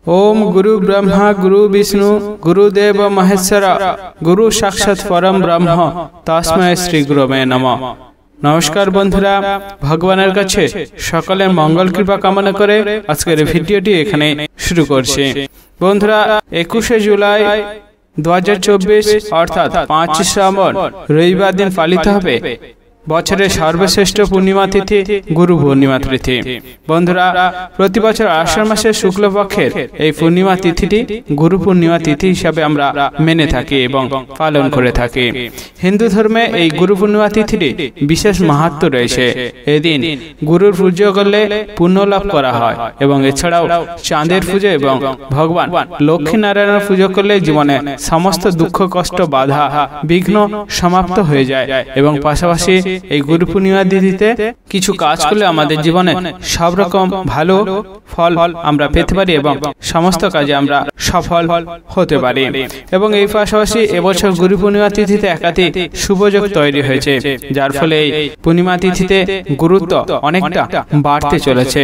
ओम गुरु ब्रह्मा गुरु विष्णु गुरुदेव महेश्वर गुरु साक्षात् परम ब्रह्म तस्मै श्री गुरवे नमः। नमस्कार बंधुरा, भगवानेर काछे सकलेर मंगल कृपा कामना करे आजकेर भिडियोटी एखाने शुरू करछि। बंधुरा 21 जुलाई 2024 अर्थात 5 श्रावण रविवार दिन पालित हबे बछरेर सर्वश्रेष्ठ पूर्णिमा तिथि गुरु पूर्णिमा तिथि। बंधुरा प्रति बछर आषाढ़ मासेर शुक्ल पक्षेर এই পূর্ণিমা তিথিটি গুরু পূর্ণিমা তিথি হিসাবে আমরা মেনে থাকি এবং পালন করে থাকি। হিন্দু ধর্মে এই গুরু পূর্ণিমা তিথিটি বিশেষ মাহাত্ম্য রয়েছে। এদিন গুরুর পূজা করলে পুণ্য লাভ করা হয় এবং এছাড়াও চাঁদের পূজা এবং ভগবান লক্ষ্মী নারায়ণের পূজা করলে জীবনে সমস্ত দুঃখ কষ্ট বাধা বিঘ্ন সমাপ্ত হয়ে যায় এবং পাশাপাশি এই গুরু পূর্ণিমা তিথিতে কিছু কাজ করলে আমাদের জীবনে সব রকম ভালো ফল আমরা পেতে পারি এবং সমস্ত কাজে আমরা সফল হতে পারি। এবং এই পাশাপাশি এবছর গুরু পূর্ণিমা তিথিতে একাধিক শুভযোগ তৈরি হয়েছে, যার ফলে এই পূর্ণিমা তিথিতে গুরুত্ব অনেকটা বাড়তে চলেছে।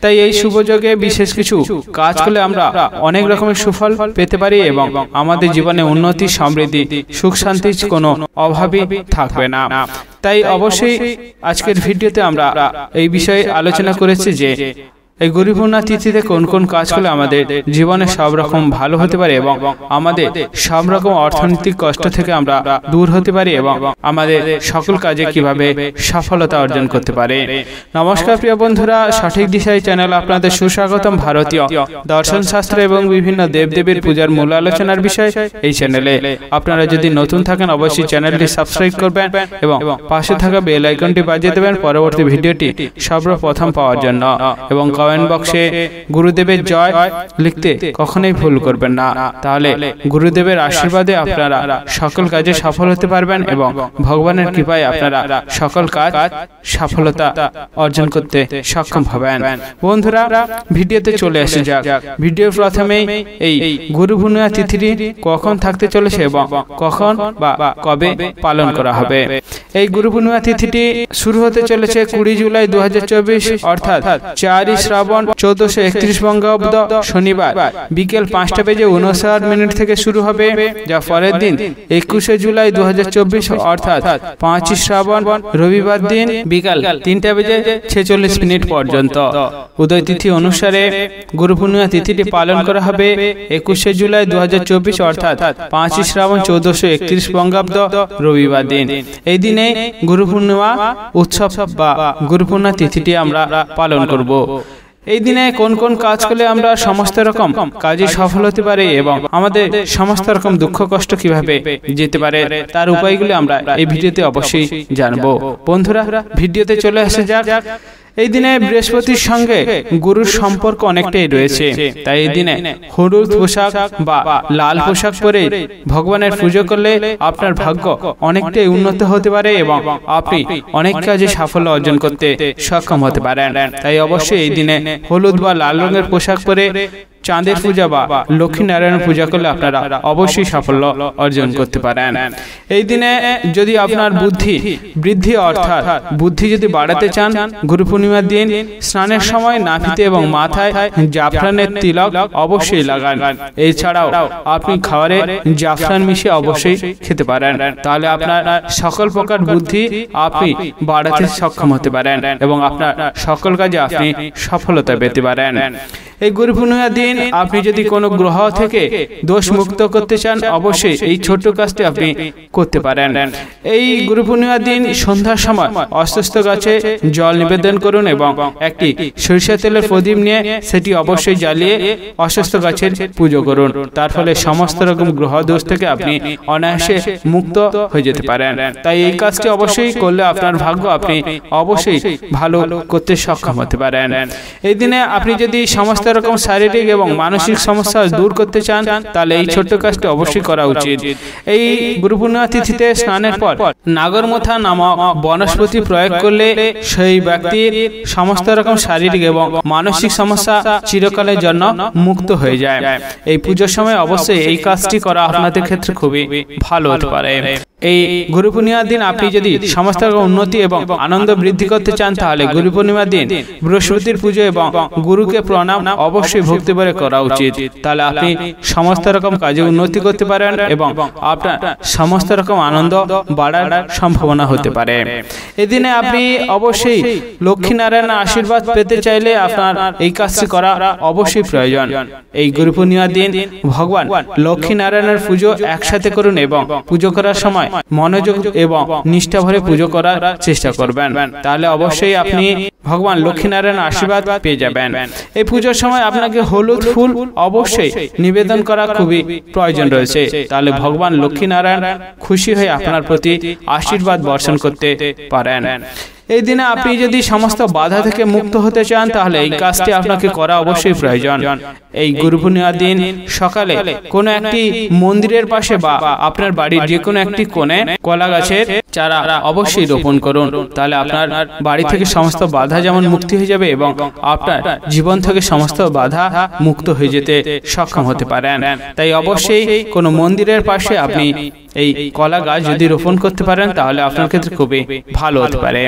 তাই এই শুভযোগে বিশেষ কিছু কাজ করলে আমরা অনেক রকমের সুফল পেতে পারি এবং আমাদের জীবনে উন্নতি সমৃদ্ধি সুখ শান্তির কোনো অভাবই থাকবে না। তাই অবশ্যই আজকের ভিডিওতে আমরা এই বিষয়ে আলোচনা করেছি যে এই গুরু পূর্ণিমা তিথিতে কোন কোন কাজ করলে আমাদের জীবনে সব রকম ভালো হতে পারে এবং আমাদের সব রকম অর্থনৈতিক কষ্ট থেকে আমরা দূর হতে পারি এবং আমাদের সকল কাজে কিভাবে সফলতা অর্জন করতে পারে। নমস্কার প্রিয় বন্ধুরা, সঠিক দিশায় চ্যানেল আপনাদের সুস্বাগতম। ভারতীয় দর্শন শাস্ত্র এবং বিভিন্ন দেবদেবীর পূজার মূল আলোচনার বিষয় এই চ্যানেলে। আপনারা যদি নতুন থাকেন অবশ্যই চ্যানেলটি সাবস্ক্রাইব করবেন এবং পাশে থাকা বেল আইকনটি বাজিয়ে দেবেন পরবর্তী ভিডিওটি সর্বপ্রথম পাওয়ার জন্য। এবং কমেন্ট বক্সে গুরুদেবের জয় লিখতে কখনোই ভুল করবেন না, তাহলে গুরুদেবের আশীর্বাদে আপনারা সকল কাজে সফল হতে পারবেন এবং ভগবানের কৃপায় আপনারা সকল কাজ সফলতা অর্জন করতে সক্ষম হবেন। বন্ধুরা ভিডিওতে চলে আসে যাক। ভিডিওর প্রথমেই এই গুরু পূর্ণিমা তিথিটি কখন থাকতে চলেছে এবং কখন বা কবে পালন করা হবে। এই গুরু পূর্ণিমা তিথিটি শুরু হতে চলেছে 20 জুলাই 2024 অর্থাৎ 4 শ্রাবণ 1431 বঙ্গাব্দ শনিবার বিকেল 5:59 থেকে শুরু হবে, যা পরের দিন 21 জুলাই 2024 অর্থাৎ 5 শ্রাবণ রবিবার দিন বিকাল 3:46 পর্যন্ত। উদয় তিথি অনুসারে গুরু পূর্ণিমা তিথিটি পালন করা হবে 21 জুলাই 2024 অর্থাৎ 5 শ্রাবণ 1431 বঙ্গাব্দ রবিবার দিন। এই দিনে গুরু পূর্ণিমা উৎসব বা গুরু পূর্ণিমা তিথিটি আমরা পালন করব। এই দিনে কোন কোন কাজ করলে আমরা সমস্ত রকম কাজে সফল হতে পারি এবং আমাদের সমস্ত রকম দুঃখ কষ্ট কিভাবে যেতে পারে তার উপায়গুলো আমরা এই ভিডিওতে অবশ্যই জানবো। বন্ধুরা ভিডিওতে চলে আসা যাক। এই দিনে বৃহস্পতির সঙ্গে গুরুর সম্পর্ক অনেকটাই রয়েছে, তাই এই দিনে হলুদ পোশাক বা লাল পোশাক পরে ভগবানের পুজো করলে আপনার ভাগ্য অনেকটাই উন্নত হতে পারে এবং আপনি অনেক কাজে সাফল্য অর্জন করতে সক্ষম হতে পারেন। তাই অবশ্যই এই দিনে হলুদ বা লাল রঙের পোশাক পরে চাঁদের পূজা বা লক্ষ্মী নারায়ণ পূজা করলে আপনারা অবশ্যই সাফল্য অর্জন করতে পারেন। এই দিনে যদি আপনার বুদ্ধি বৃদ্ধি অর্থাৎ বুদ্ধি যদি বাড়াতে চান, গুরু পূর্ণিমার দিন স্নানের সময় নাভিতে এবং মাথায় জাফরানের তিলক অবশ্যই লাগান। এছাড়াও আপনি খাবারে জাফরান মিশিয়ে অবশ্যই খেতে পারেন, তাহলে আপনার সকল প্রকার বুদ্ধি আপনি বাড়াতে সক্ষম হতে পারেন এবং আপনার সকল কাজে আপনি সফলতা পেতে পারেন। এই গুরু পূর্ণিমার দিন আপনি যদি কোনো গ্রহ থেকে দোষ মুক্ত করতে চান অবশ্যই এই ছোট্ট কাজটি আপনি করতে পারেন। এই গুরু পূর্ণিমার দিন সন্ধ্যার সময় অশ্বত্থ গাছে জল নিবেদন করুন এবং একটি সরিষা তেলের প্রদীপ নিয়ে সেটি অবশ্যই জ্বালিয়ে অশ্বত্থ গাছের পুজো করুন। তার ফলে সমস্ত রকম গ্রহ দোষ থেকে আপনি অনায়াসে মুক্ত হয়ে যেতে পারেন। তাই এই কাজটি অবশ্যই করলে আপনার ভাগ্য আপনি অবশ্যই ভালো করতে সক্ষম হতে পারেন। এই দিনে আপনি যদি সমস্ত রকম শারীরিক এবং মানসিক সমস্যা দূর করতে চান তাহলে এই ছোট্ট কাজটি অবশ্যই করা উচিত। এই গুরু পূর্ণিমা তিথিতে স্নানের পর নাগরমথা নামক বনস্পতি প্রয়োগ করলে সেই ব্যক্তির সমস্ত রকম শারীরিক এবং মানসিক সমস্যা চিরকালের জন্য মুক্ত হয়ে যায়। এই পুজোর সময় অবশ্যই এই কাজটি করা আপনাদের ক্ষেত্রে খুবই ভালো হতে পারে। এই গুরু পূর্ণিমার দিন আপনি যদি সমস্ত রকম উন্নতি এবং আনন্দ বৃদ্ধি করতে চান তাহলে গুরু পূর্ণিমার দিন বৃহস্পতির পুজো এবং গুরুকে প্রণাম অবশ্যই ভক্তি ভরে করা উচিত। তাহলে আপনি সমস্ত রকম কাজে উন্নতি করতে পারেন এবং আপনার সমস্ত রকম আনন্দ বাড়ার সম্ভাবনা হতে পারে। এদিনে আপনি অবশ্যই লক্ষ্মীনারায়ণের আশীর্বাদ পেতে চাইলে আপনার এই কাজটি করা অবশ্যই প্রয়োজন। এই গুরু পূর্ণিমার দিন ভগবান লক্ষ্মীনারায়ণের পুজো একসাথে করুন এবং পুজো করার সময় মনোযোগ এবং নিষ্ঠা ভরে পুজো করার চেষ্টা করবেন। তাহলে অবশ্যই আপনি ভগবান লক্ষ্মীনারায়ণের আশীর্বাদ পেয়ে যাবেন। এই পুজোর সময় আপনাকে হলুদ ফুল অবশ্যই নিবেদন করা খুবই প্রয়োজন রয়েছে। তাহলে ভগবান লক্ষ্মীনারায়ণ খুশি হয়ে আপনার প্রতি আশীর্বাদ বর্ষণ করতে পারেন। এই দিনে আপনি যদি সমস্ত বাধা থেকে মুক্ত হতে চান তাহলে এই কাজটি আপনাকে করা অবশ্যই প্রয়োজন। এই গুরু পূর্ণিমার দিন সকালে কোনো একটি মন্দিরের পাশে বা আপনার বাড়ির যে কোনো একটি কোণে কলা গাছের চারা অবশ্যই রোপণ করুন। তাহলে আপনার বাড়ি থেকে সমস্ত বাধা যেমন মুক্তি হয়ে যাবে এবং আপনার জীবন থেকে সমস্ত বাধা মুক্ত হয়ে যেতে সক্ষম হতে পারেন। তাই অবশ্যই কোনো মন্দিরের পাশে আপনি এই কলা গাছ যদি রোপণ করতে পারেন তাহলে আপনার ক্ষেত্রে খুবই ভালো হতে পারে।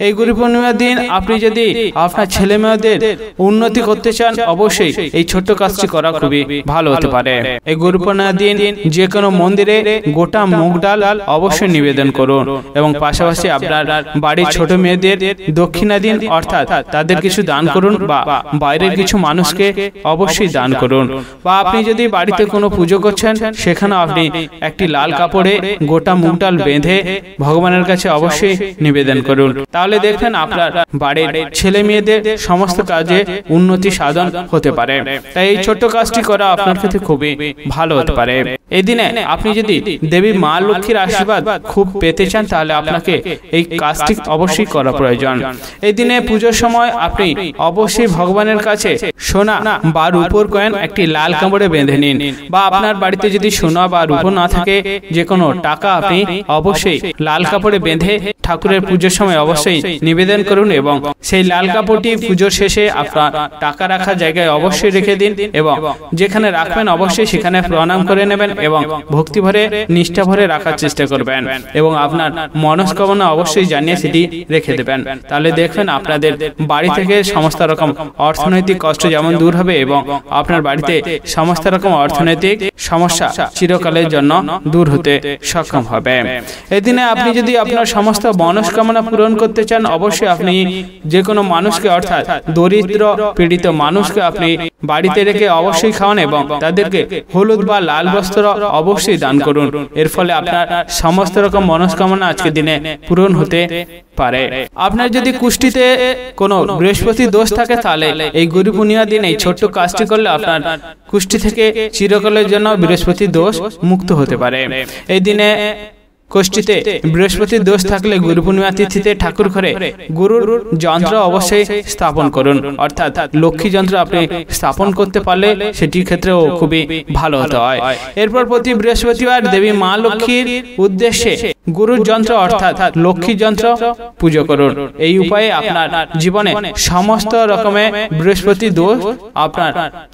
এই গুরু পূর্ণিমার দিন আপনি যদি আপনার ছেলে মেয়েদের উন্নতি করতে চান অবশ্যই এই ছোট্ট কাজটি করা খুবই ভালো হতে পারে। এই গুরু পূর্ণিমার দিন যে কোনো মন্দিরে গোটা মুগ ডাল অবশ্যই নিবেদন করুন এবং পাশাপাশি আপনার বাড়ির ছোট মেয়েদের দক্ষিণা দিন, অর্থাৎ তাদের কিছু দান করুন বা বাইরের কিছু মানুষকে অবশ্যই দান করুন। বা আপনি যদি বাড়িতে কোনো পুজো করছেন সেখানে আপনি একটি লাল কাপড়ে গোটা মুগ ডাল বেঁধে ভগবানের কাছে অবশ্যই নিবেদন করুন। তাহলে দেখবেন আপনার বাড়ির ছেলে মেয়েদের সমস্ত কাজে উন্নতি সাধন হতে পারে। তাই এই ছোট্ট কাজটি করা আপনার ক্ষেত্রে খুবই ভালো হতে পারে। এই দিনে আপনি যদি দেবী মা লক্ষ্মীর আশীর্বাদ খুব পেতে চান তাহলে আপনাকে এই কাজটি অবশ্যই করা প্রয়োজন। এই দিনে পুজোর সময় আপনি অবশ্যই ভগবানের কাছে সোনা বা রূপোর কয়েন একটি লাল কাপড়ে বেঁধে নিন, বা আপনার বাড়িতে যদি সোনা বা রূপো না থাকে যে কোনো টাকা আপনি অবশ্যই লাল কাপড়ে বেঁধে ঠাকুরের পুজোর সময় অবশ্যই নিবেদন করুন এবং সেই লাল কাপড়টি পুজোর শেষে আপনার টাকা রাখার জায়গায় অবশ্যই রেখে দিন এবং যেখানে রাখবেন অবশ্যই সেখানে প্রণাম করে নেবেন এবং ভক্তি ভরে নিষ্ঠা ভরে রাখার চেষ্টা করবেন এবং আপনার মনস্কামনা অবশ্যই জানিয়ে সেটি রেখে দেবেন। তাহলে দেখবেন আপনাদের বাড়ি থেকে সমস্ত রকম অর্থনৈতিক কষ্ট যেমন দূর হবে এবং আপনার বাড়িতে সমস্ত রকম অর্থনৈতিক সমস্যা চিরকালের জন্য দূর হতে সক্ষম হবে। এদিনে আপনি যদি আপনার সমস্ত মনস্কামনা পূরণ করতে চান অবশ্যই আপনি যে কোনো মানুষকে, অর্থাৎ দরিদ্র পীড়িত মানুষকে আপনি বাড়িতে রেখে অবশ্যই খাওয়ান এবং তাদেরকে হলুদ বা লাল বস্ত্র অবশ্যই দান করুন। এর ফলে আপনার সমস্ত রকম মনস্কামনা আজকের দিনে পূরণ হতে পারে। আপনার যদি কুষ্টিতে কোনো বৃহস্পতি দোষ থাকে তাহলে এই গুরু পূর্ণিমার দিন এই ছোট্ট কাজটি করলে আপনার কুষ্টি থেকে চিরকালের জন্য বৃহস্পতি দোষ মুক্ত হতে পারে। এই দিনে কোষ্ঠীতে বৃহস্পতির দোষ থাকলে গুরু পূর্ণিমা তিথিতে ঠাকুর ঘরে গুরুর যন্ত্র অবশ্যই স্থাপন করুন, অর্থাৎ লক্ষ্মী যন্ত্র আপনি স্থাপন করতে পারলে সেটির ক্ষেত্রেও খুবই ভালো হতে হয়। এরপর প্রতি বৃহস্পতিবার দেবী মা লক্ষ্মীর উদ্দেশ্যে গুরুর যন্ত্র অর্থাৎ লক্ষ্মী যন্ত্র পুজো করুন। এই উপায়ে আপনার জীবনে সমস্ত রকমের বৃহস্পতি দোষ আপনার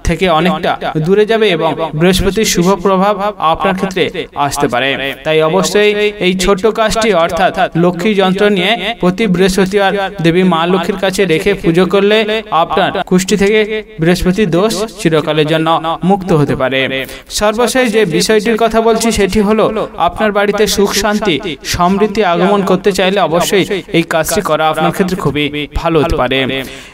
থেকে অনেকটা দূরে যাবে এবং বৃহস্পতির শুভ প্রভাব আপনার ক্ষেত্রে আসতে পারে। তাই অবশ্যই এই ছোট্ট কাজটি অর্থাৎ লক্ষ্মী যন্ত্র নিয়ে প্রতি বৃহস্পতিবার দেবী মা লক্ষ্মীর কাছে রেখে পুজো করলে আপনার কুষ্টি থেকে বৃহস্পতি দোষ চিরকালের জন্য মুক্ত হতে পারে। সর্বশেষ যে বিষয়টির কথা বলছি সেটি হলো আপনার বাড়িতে সুখ শান্তি সমৃদ্ধি আগমন করতে চাইলে অবশ্যই এই কাজটি করা আপনার ক্ষেত্রে খুবই ভালো হতে পারে।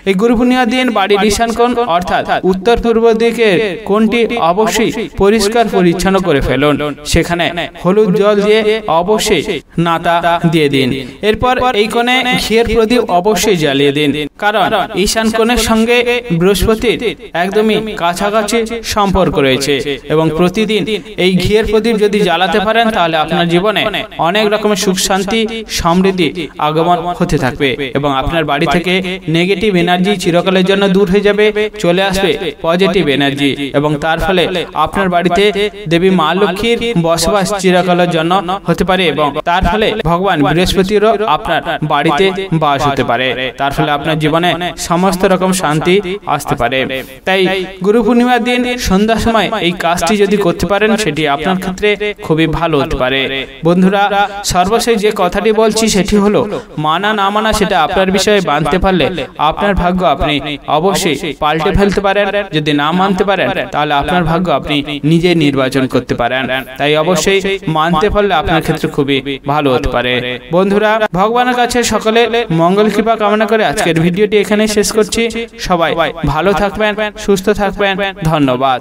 এই গুরু পূর্ণিমার দিন বাড়ির ঈশান কোণ অর্থাৎ উত্তর পূর্ব দিকের কোণটি অবশ্যই পরিষ্কার পরিচ্ছন্ন করে ফেলুন। সেখানে হলুদ জল দিয়ে অবশ্যই নাতা দিয়ে দিন। এরপর এই কোণে ঘিয়ের প্রদীপ অবশ্যই জ্বালিয়ে দিন, কারণ ঈশান কোণের সঙ্গে বৃহস্পতির একদমই কাছাকাছি সম্পর্ক রয়েছে এবং প্রতিদিন এই ঘিয়ের প্রদীপ যদি জ্বালাতে পারেন তাহলে আপনার জীবনে অনেক রকমের সুখ শান্তি সমৃদ্ধি আগমন হতে থাকবে এবং আপনার বাড়ি থেকে নেগেটিভ এনার্জি চিরকালের জন্য দূর হয়ে যাবে, চলে আসবে পজিটিভ এনার্জি এবং তার ফলে আপনার বাড়িতে দেবী মা লক্ষ্মীর বসবাস চিরকালের জন্য হতে পারে পারে এবং তার ফলে ভগবান বৃহস্পতিরও আপনার বাড়িতে বাস হতে পারে। তার ফলে আপনার জীবনে সমস্ত রকম শান্তি আসতে পারে। তাই গুরু পূর্ণিমার দিন সন্ধ্যার সময় এই কাজটি যদি করতে পারেন সেটি আপনার ক্ষেত্রে খুবই ভালো হতে পারে। বন্ধুরা, সর্বশেষ যে কথাটি বলছি সেটি হলো, মানা না মানা সেটা আপনার বিষয়ে মানতে পারলে আপনার ভাগ্য আপনি অবশ্যই পাল্টে ফেলতে পারেন। যদি না মানতে পারেন তাহলে আপনার ভাগ্য আপনি নিজে নির্বাচন করতে পারেন। তাই অবশ্যই মানতে পারলে আপনার ক্ষেত্রে খুবই ভালো হতে পারে। বন্ধুরা, ভগবানের কাছে সকলে মঙ্গল কৃপা কামনা করে আজকের ভিডিওটি এখানে শেষ করছি। সবাই ভালো থাকবেন, সুস্থ থাকবেন। ধন্যবাদ।